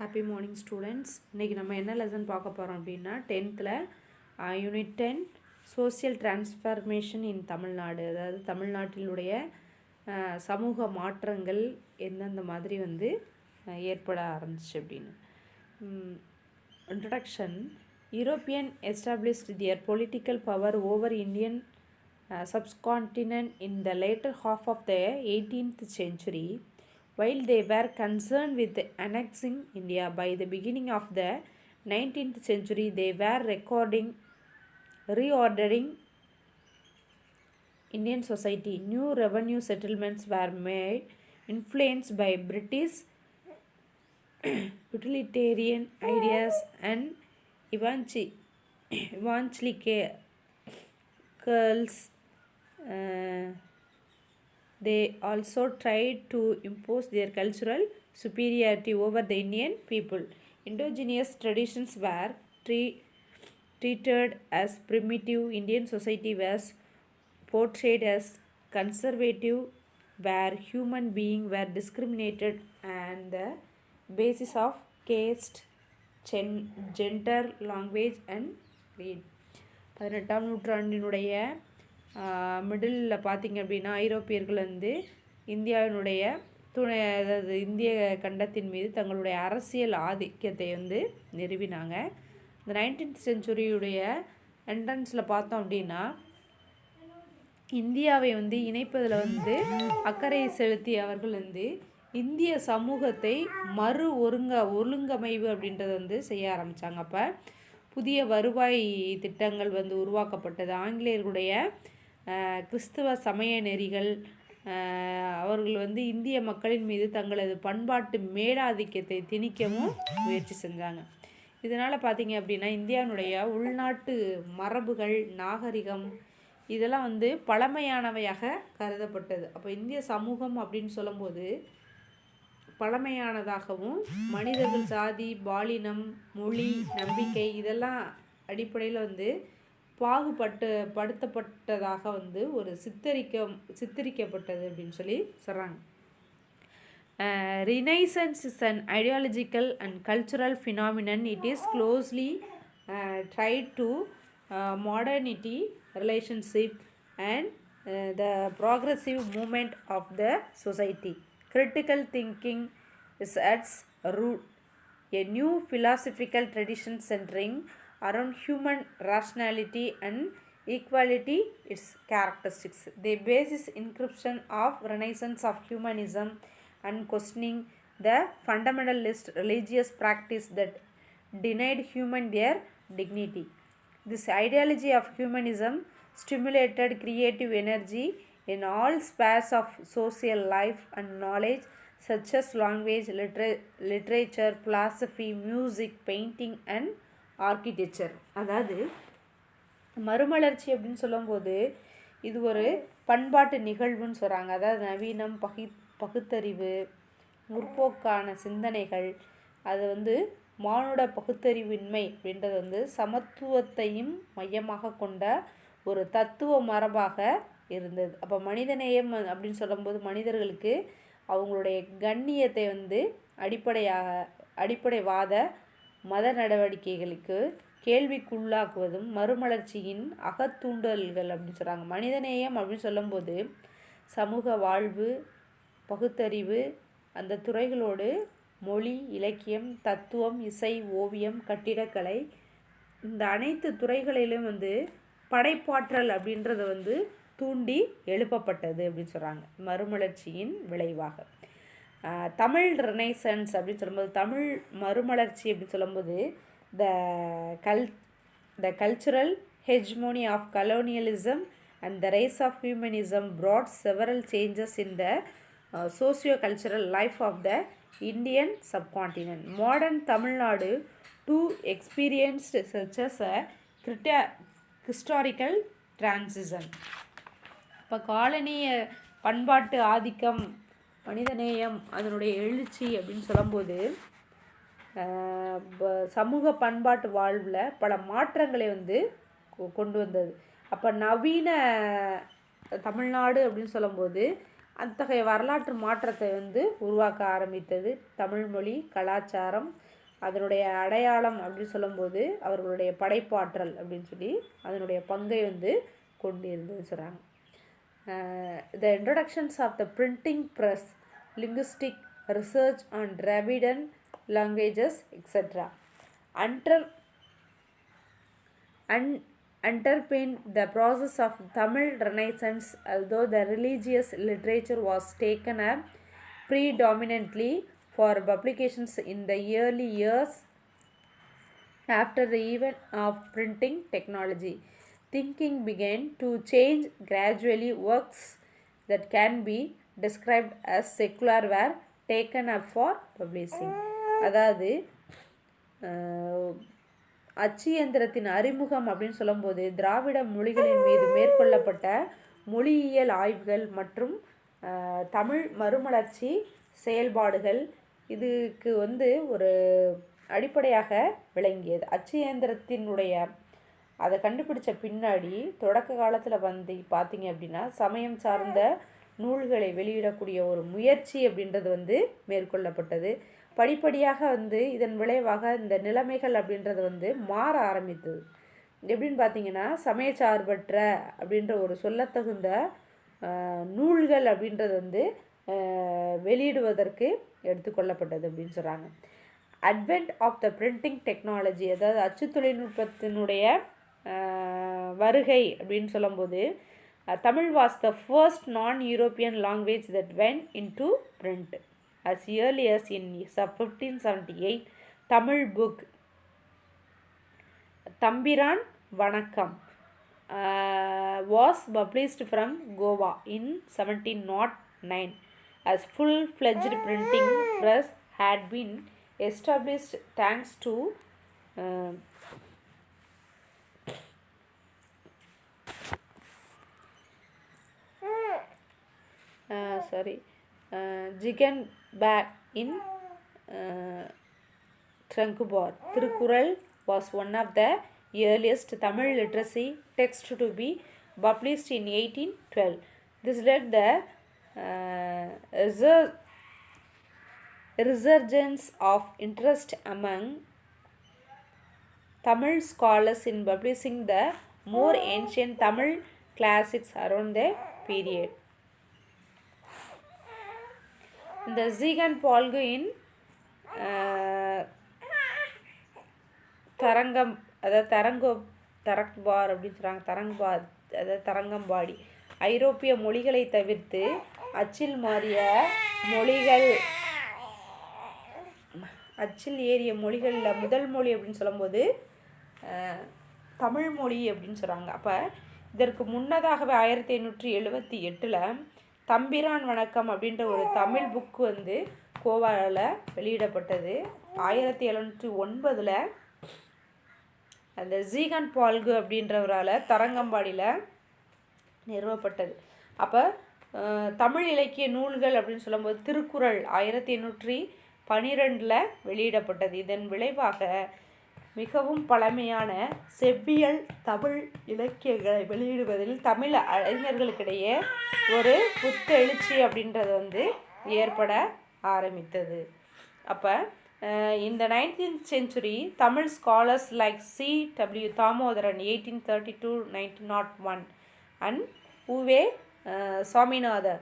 Happy morning students. இன்றைக்கி நம்ம என்ன லெசன் பார்க்க போகிறோம் அப்படின்னா 10th யூனிட் 10 சோசியல் டிரான்ஸ்ஃபர்மேஷன் இன் தமிழ்நாடு. அதாவது தமிழ்நாட்டினுடைய சமூக மாற்றங்கள் எந்தெந்த மாதிரி ஏற்பட ஆரம்பிச்சு அப்படின்னு. Introduction. European established their political power over Indian subcontinent in the later half of the 18th century. While they were concerned with annexing India by the beginning of the 19th century, they were reordering Indian society. New revenue settlements were made, influenced by British utilitarian ideas and evangelicals. They also tried to impose their cultural superiority over the Indian people. Indigenous traditions were treated as primitive. Indian society was portrayed as conservative, where human beings were discriminated on the basis of caste, gender, language and creed. 18ஆம் நூற்றாண்டினுடைய middle பார்த்திங்க அப்படின்னா ஐரோப்பியர்கள் இந்தியாவினுடைய அதாவது இந்திய கண்டத்தின் மீது தங்களுடைய அரசியல் ஆதிக்கத்தை நிறுவினாங்க. இந்த 19th செஞ்சுரியுடைய என்ட்ரன்ஸில் பார்த்தோம் அப்படின்னா இந்தியாவை இணைப்பதில் அக்கறை செலுத்தி அவர்கள் இந்திய சமூகத்தை ஒழுங்கமைவு அப்படின்றத செய்ய ஆரம்பித்தாங்க. அப்போ புதிய வருவாய் திட்டங்கள் உருவாக்கப்பட்டது. ஆங்கிலேயர்களுடைய கிறிஸ்துவ சமய நெறிகள் அவர்கள் இந்திய மக்களின் மீது தங்களது பண்பாட்டு மேலாதிக்கத்தை திணிக்கவும் முயற்சி செஞ்சாங்க. இதனால் பார்த்திங்க அப்படின்னா இந்தியாவினுடைய உள்நாட்டு மரபுகள், நாகரிகம் இதெல்லாம் பழமையானவையாக கருதப்பட்டது. அப்போ இந்திய சமூகம் அப்படின்னு சொல்லும்போது பழமையானதாகவும் மனிதர்கள் சாதி, பாலினம், மொழி, நம்பிக்கை இதெல்லாம் அடிப்படையில் படுத்தப்பட்டதாக ஒரு சித்தரிக்கப்பட்டது அப்படின்னு சொல்கிறாங்க. Renaissance is an ideological and cultural phenomenon. It is closely tied to modernity, relationship and the progressive movement of the society. Critical thinking is at its root. A new philosophical tradition centering around human rationality and equality its characteristics. The basis inscription of Renaissance of humanism and questioning the fundamentalist religious practice that denied human their dignity. This ideology of humanism stimulated creative energy in all spheres of social life and knowledge such as language, literature, philosophy, music, painting and architecture. அதாவது மறுமலர்ச்சி அப்படின்னு சொல்லும்போது இது ஒரு பண்பாட்டு நிகழ்வுன்னு சொல்கிறாங்க. அதாவது நவீனம், பகுத்தறிவு, முற்போக்கான சிந்தனைகள், அது மானுட பகுத்தறிவின்மை அப்படின்றது சமத்துவத்தையும் மையமாக கொண்ட ஒரு தத்துவ மரபாக இருந்தது. அப்போ மனிதநேயம் அப்படின்னு சொல்லும்போது மனிதர்களுக்கு அவங்களுடைய கண்ணியத்தை அடிப்படைவாத மத நடவடிக்கைகளுக்கு கேள்விக்குள்ளாக்குவதும் மறுமலர்ச்சியின் அகத்தூண்டல்கள் அப்படின்னு சொல்கிறாங்க. மனிதநேயம் அப்படின்னு சொல்லும்போது சமூக வாழ்வு, பகுத்தறிவு அந்த துறைகளோடு மொழி, இலக்கியம், தத்துவம், இசை, ஓவியம், கட்டிடக்கலை இந்த அனைத்து துறைகளிலும் படைப்பாற்றல் அப்படின்றத தூண்டி எழுப்பப்பட்டது அப்படின்னு சொல்கிறாங்க மறுமலர்ச்சியின் விளைவாக. தமிழ் ரெனைசன்ஸ் அப்படின்னு சொல்லும்போது தமிழ் மறுமலர்ச்சி அப்படின்னு சொல்லும்போது the cultural hegemony of colonialism and the rise of humanism brought several changes in the socio-cultural life of the Indian subcontinent. Modern Tamil Nadu too experienced such as a historical transition. இப்போ காலனிய பண்பாட்டு ஆதிக்கம், மனிதநேயம் அதனுடைய எழுச்சி அப்படின்னு சொல்லும்போது சமூக பண்பாட்டு வாழ்வில் பல மாற்றங்களை கொண்டு வந்தது. அப்போ நவீன தமிழ்நாடு அப்படின்னு சொல்லும்போது அத்தகைய வரலாற்று மாற்றத்தை வந்து உருவாக்க ஆரம்பித்தது. தமிழ்மொழி கலாச்சாரம் அதனுடைய அடையாளம் அப்படின்னு சொல்லும்போது அவர்களுடைய படைப்பாற்றல் அப்படின்னு சொல்லி அதனுடைய பங்கை வந்து கொண்டு இருந்ததுன்னு சொல்கிறாங்க. The introductions of the printing press, linguistic research on Dravidian languages, etc. underpin the process of Tamil Renaissance, although the religious literature was taken up predominantly for publications in the early years after the event of printing technology. Thinking began to change gradually. Works that can be described as secular were taken up for publishing. அதாவது அச்சு இயந்திரத்தின் அறிமுகம் அப்படின்னு சொல்லும்போது திராவிட மொழிகளின் மீது மேற்கொள்ளப்பட்ட மொழியியல் ஆய்வுகள் மற்றும் தமிழ் மறுமலர்ச்சி செயல்பாடுகள் இதுக்கு வந்து ஒரு அடிப்படையாக விளங்கியது. அச்சு இயந்திரத்தினுடைய அதை கண்டுபிடிச்ச பின்னாடி தொடக்க காலத்தில் வந்து பார்த்திங்க அப்படின்னா சமயம் சார்ந்த நூல்களை வெளியிடக்கூடிய ஒரு முயற்சி அப்படின்றது வந்து மேற்கொள்ளப்பட்டது. படிப்படியாக வந்து இதன் விளைவாக இந்த நிலைமைகள் அப்படின்றது வந்து மாற ஆரம்பித்தது. எப்படின்னு பார்த்தீங்கன்னா சமயச்சார்பற்ற அப்படின்ற ஒரு சொல்லத்தகுந்த நூல்கள் அப்படின்றது வந்து வெளியிடுவதற்கு எடுத்துக்கொள்ளப்பட்டது அப்படின்னு சொல்கிறாங்க. Advent of the printing technology, அதாவது அச்சு தொழில்நுட்பத்தினுடைய வருகை அப்படின்னு சொல்லும்போது Tamil was the first non-European language that went into print. as early as in 1578, Tamil book Thambiran Vanakkam was published from Goa in 1709. As full-fledged printing press had been established thanks to Jiganbag in Trankubar. Tirukkural was one of the earliest Tamil literacy texts to be published in 1812. This led the resurgence of interest among Tamil scholars in publishing the more ancient Tamil classics around the period. The Zigan Polgu in தரங்கம், அதாவது தரங்பார் அப்படின்னு சொல்கிறாங்க. தரங்பார் அதாவது தரங்கம்பாடி ஐரோப்பிய மொழிகளை தவிர்த்து அச்சில் ஏறிய மொழிகளில் முதல் மொழி அப்படின்னு சொல்லும்போது தமிழ் மொழி அப்படின்னு சொல்கிறாங்க. அப்போ இதற்கு முன்னதாகவே 1878 தம்பிரான் வணக்கம் அப்படின்ற ஒரு தமிழ் புக்கு வந்து கோவாவில் வெளியிடப்பட்டது. 1709 அந்த ஜீகன் பால்கு அப்படின்றவரால் தரங்கம்பாடியில் நிறுவப்பட்டது. அப்போ தமிழ் இலக்கிய நூல்கள் அப்படின்னு சொல்லும்போது திருக்குறள் 1812 வெளியிடப்பட்டது. இதன் விளைவாக மிகவும் பழமையான செவ்வியல் தமிழ் இலக்கியங்களை வெளியிடுவதில் தமிழ் அறிஞர்களுக்கிடையே ஒரு புத்தெழுச்சி அப்படின்றது வந்து ஏற்பட ஆரம்பித்தது. அப்போ in the 19th century, Tamil scholars like C.W. Thamodaran 1832-1901 and U.V. Swaminathan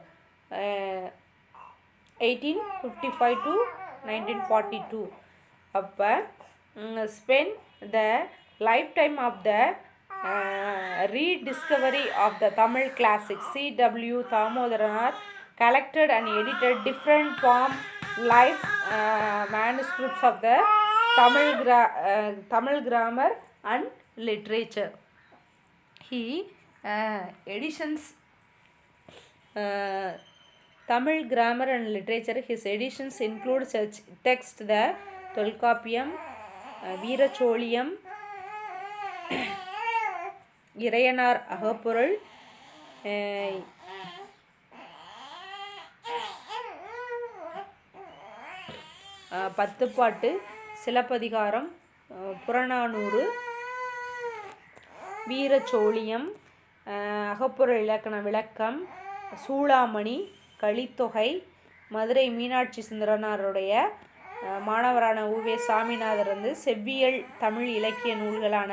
1855-1942 spent the lifetime of the rediscovery of the Tamil classics. C.W. Thamodaran collected and edited different form life manuscripts of the Tamil grammar and literature. He editions Tamil grammar and literature. His editions include such text the Tolkapiyam, Veeracholiyam, Irayanar Agapurul, பத்துப்பாட்டு, சிலப்பதிகாரம், புறநானூறு, வீரச்சோழியம், அகப்புற இலக்கண விளக்கம், சூளாமணி, கலித்தொகை, மதுரை மீனாட்சி சுந்தரனாருடைய மாணவரான உவே சாமிநாதர் வந்து செவ்வியல் தமிழ் இலக்கிய நூல்களான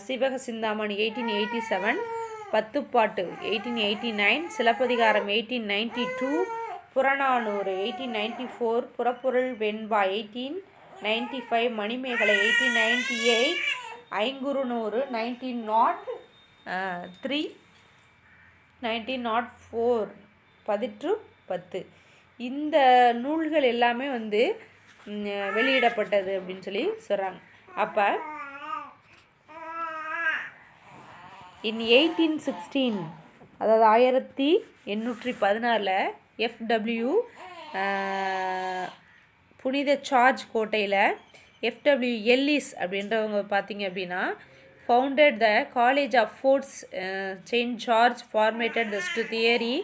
சிவக சிந்தாமணி 1887, பத்துப்பாட்டு 1889, சிலப்பதிகாரம் 1892, புறநானூறு 1894, புறப்பொருள் வெண்பா 1895, மணிமேகலை 1898, ஐங்குறுநூறு 1903, 1904, பதிற்று 10. இந்த நூல்கள் எல்லாமே வந்து வெளியிடப்பட்டது அப்படின்னு சொல்லி சொல்கிறாங்க. அப்போ இன் 1816, அதாவது 1816 FW புனித சார்ஜ் கோட்டையில் FW எல்லிஸ் அப்படின்றவங்க பார்த்தீங்க அப்படின்னா founded the college of Forts Saint George, formatted the theory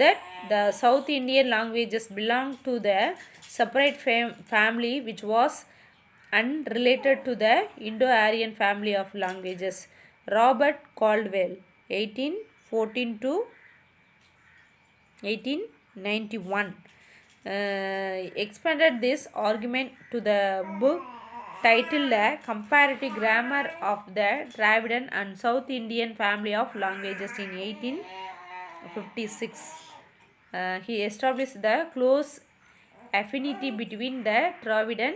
that the South Indian languages belong to the separate family which was unrelated to the Indo-Aryan family of languages. Robert Caldwell 1814 to 1891 expanded this argument to the book titled A Comparative Grammar of the Dravidian and South Indian Family of Languages in 1856. He established the close affinity between the Dravidian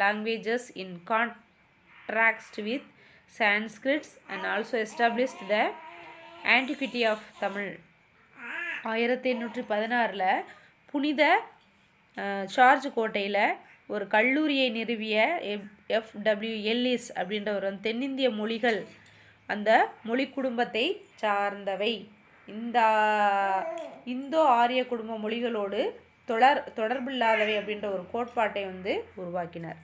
languages in contrast with Sanskrit and also established the antiquity of Tamil. 1816 புனித charge கோட்டையில் ஒரு கல்லூரியை நிறுவிய FW Ellis அப்படின்றவர் தென்னிந்திய மொழிகள் அந்த மொழி குடும்பத்தை சார்ந்தவை, இந்த இந்தோ ஆரிய குடும்ப மொழிகளோடு தொடர்பில்லாதவை அப்படின்ற ஒரு கோட்பாட்டை வந்து உருவாக்கினார்.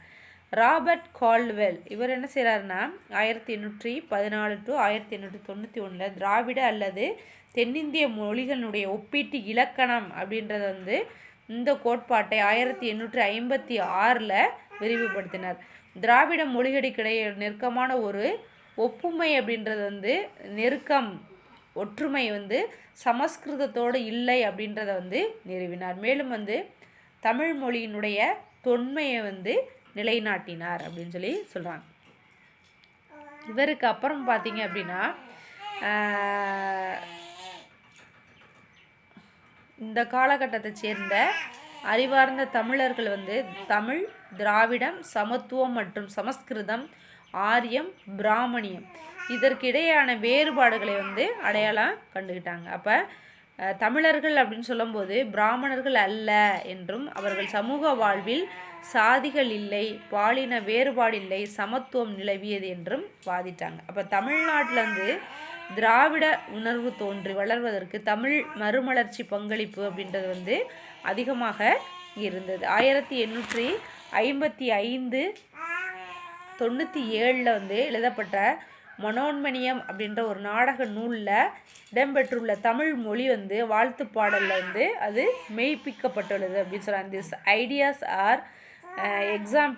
ராபர்ட் கால்ட்வெல் இவர் என்ன செய்கிறாருன்னா 1814 to 1891 திராவிட அல்லது தென்னிந்திய மொழிகளுடைய ஒப்பீட்டு இலக்கணம் அப்படின்றத வந்து இந்த கோட்பாட்டை 1856 விரிவுபடுத்தினார். திராவிட மொழிகளுக்கிடையே நெருக்கமான ஒரு ஒப்புமை அப்படின்றது வந்து நெருக்கம் ஒற்றுமை வந்து சமஸ்கிருதத்தோடு இல்லை அப்படின்றத வந்து நிறுவினார். மேலும் வந்து தமிழ் மொழியினுடைய தொன்மையை வந்து நிலைநாட்டினார் அப்படின்னு சொல்லி சொல்கிறாங்க. இவருக்கு அப்புறம் பார்த்தீங்க அப்படின்னா இந்த காலகட்டத்தை சேர்ந்த அறிவார்ந்த தமிழர்கள் வந்து தமிழ், திராவிடம், சமத்துவம் மற்றும் சமஸ்கிருதம், ஆரியம், பிராமணியம் இதற்கிடையான வேறுபாடுகளை வந்து அடையாளம் கண்டுக்கிட்டாங்க. அப்போ தமிழர்கள் அப்படின்னு சொல்லும்போது பிராமணர்கள் அல்ல என்றும், அவர்கள் சமூக வாழ்வில் சாதிகள் இல்லை, பாலின வேறுபாடு இல்லை, சமத்துவம் நிலவியது என்றும் வாதிட்டாங்க. அப்போ தமிழ்நாட்டில் வந்து திராவிட உணர்வு தோன்றி வளர்வதற்கு தமிழ் மறுமலர்ச்சி பங்களிப்பு அப்படின்றது வந்து அதிகமாக இருந்தது. 1855-97 வந்து எழுதப்பட்ட மனோன்மணியம் அப்படின்ற ஒரு நாடக நூலில் இடம்பெற்றுள்ள தமிழ் மொழி வந்து வாழ்த்து பாடலில் வந்து அது மெய்ப்பிக்கப்பட்டுள்ளது அப்படின்னு சொல்கிறாங்க. This ideas R example